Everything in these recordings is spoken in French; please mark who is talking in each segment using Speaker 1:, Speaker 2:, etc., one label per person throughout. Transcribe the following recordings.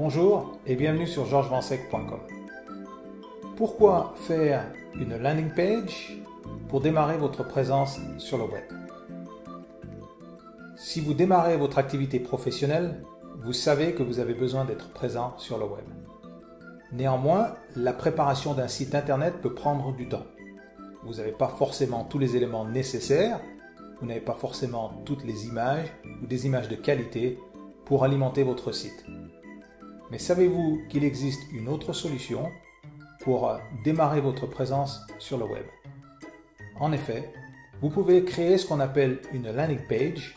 Speaker 1: Bonjour et bienvenue sur georgesvansec.com. Pourquoi faire une landing page pour démarrer votre présence sur le web? Si vous démarrez votre activité professionnelle, vous savez que vous avez besoin d'être présent sur le web. Néanmoins, la préparation d'un site internet peut prendre du temps. Vous n'avez pas forcément tous les éléments nécessaires, vous n'avez pas forcément toutes les images ou des images de qualité pour alimenter votre site. Mais savez-vous qu'il existe une autre solution pour démarrer votre présence sur le web? En effet, vous pouvez créer ce qu'on appelle une landing page,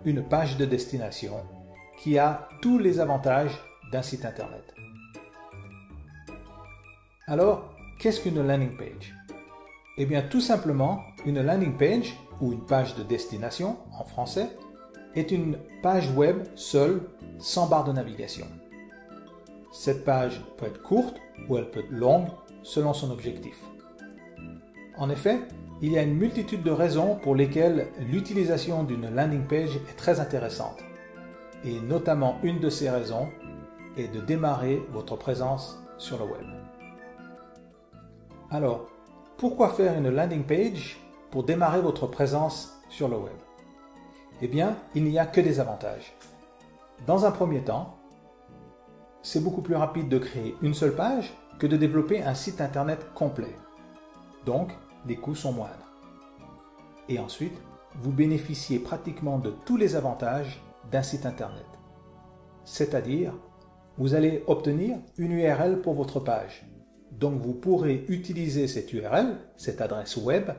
Speaker 1: une page de destination, qui a tous les avantages d'un site internet. Alors, qu'est-ce qu'une landing page? Eh bien, tout simplement, une landing page, ou une page de destination en français, est une page web seule, sans barre de navigation. Cette page peut être courte ou elle peut être longue selon son objectif. En effet, il y a une multitude de raisons pour lesquelles l'utilisation d'une landing page est très intéressante. Et notamment une de ces raisons est de démarrer votre présence sur le web. Alors, pourquoi faire une landing page pour démarrer votre présence sur le web? Eh bien, il n'y a que des avantages. Dans un premier temps, c'est beaucoup plus rapide de créer une seule page que de développer un site internet complet. Donc, les coûts sont moindres. Et ensuite, vous bénéficiez pratiquement de tous les avantages d'un site internet. C'est-à-dire, vous allez obtenir une URL pour votre page. Donc, vous pourrez utiliser cette URL, cette adresse web,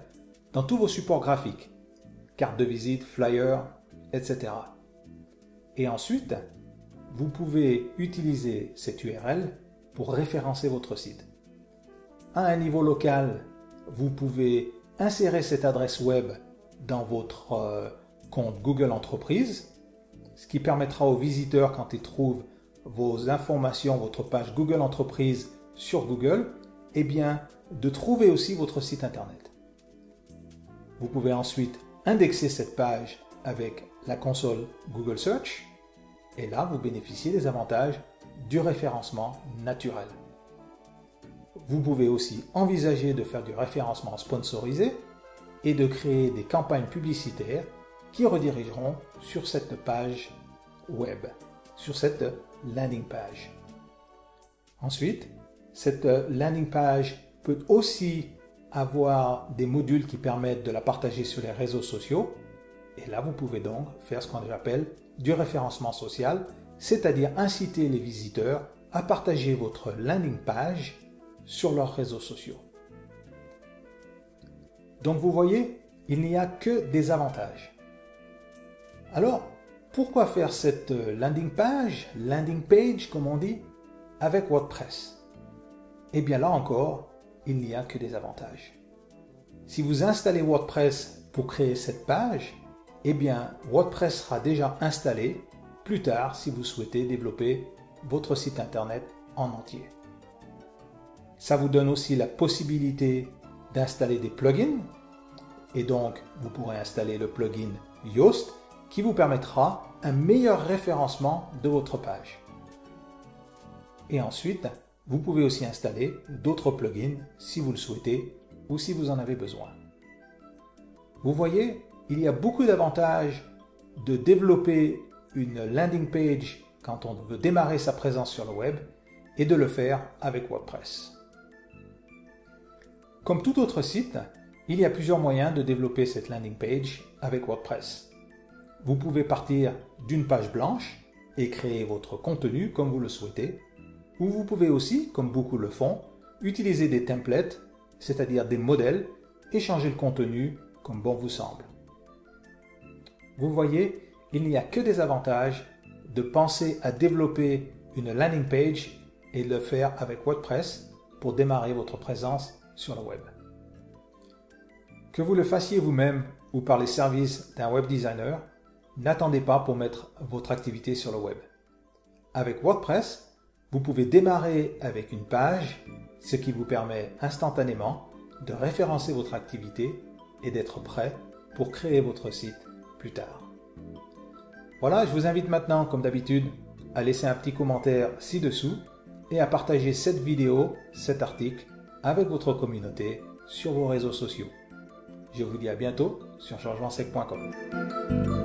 Speaker 1: dans tous vos supports graphiques, carte de visite, flyer, etc. Et ensuite, vous pouvez utiliser cette URL pour référencer votre site. À un niveau local, vous pouvez insérer cette adresse web dans votre compte Google Entreprise, ce qui permettra aux visiteurs, quand ils trouvent vos informations, votre page Google Entreprise sur Google, eh bien, de trouver aussi votre site internet. Vous pouvez ensuite indexer cette page avec la console Google Search, et là, vous bénéficiez des avantages du référencement naturel. Vous pouvez aussi envisager de faire du référencement sponsorisé et de créer des campagnes publicitaires qui redirigeront sur cette page web, sur cette landing page. Ensuite, cette landing page peut aussi avoir des modules qui permettent de la partager sur les réseaux sociaux. Et là, vous pouvez donc faire ce qu'on appelle du référencement social, c'est-à-dire inciter les visiteurs à partager votre landing page sur leurs réseaux sociaux. Donc vous voyez, il n'y a que des avantages. Alors, pourquoi faire cette landing page comme on dit, avec WordPress? Eh bien là encore, il n'y a que des avantages. Si vous installez WordPress pour créer cette page, eh bien, WordPress sera déjà installé plus tard si vous souhaitez développer votre site internet en entier. Ça vous donne aussi la possibilité d'installer des plugins et donc vous pourrez installer le plugin Yoast qui vous permettra un meilleur référencement de votre page. Et ensuite, vous pouvez aussi installer d'autres plugins si vous le souhaitez ou si vous en avez besoin. Vous voyez, il y a beaucoup d'avantages de développer une landing page quand on veut démarrer sa présence sur le web et de le faire avec WordPress. Comme tout autre site, il y a plusieurs moyens de développer cette landing page avec WordPress. Vous pouvez partir d'une page blanche et créer votre contenu comme vous le souhaitez, ou vous pouvez aussi, comme beaucoup le font, utiliser des templates, c'est-à-dire des modèles, et changer le contenu comme bon vous semble. Vous voyez, il n'y a que des avantages de penser à développer une landing page et de le faire avec WordPress pour démarrer votre présence sur le web. Que vous le fassiez vous-même ou par les services d'un web designer, n'attendez pas pour mettre votre activité sur le web. Avec WordPress, vous pouvez démarrer avec une page, ce qui vous permet instantanément de référencer votre activité et d'être prêt pour créer votre site plus tard. Voilà, je vous invite maintenant, comme d'habitude, à laisser un petit commentaire ci-dessous et à partager cette vidéo, cet article avec votre communauté sur vos réseaux sociaux. Je vous dis à bientôt sur changementsec.com.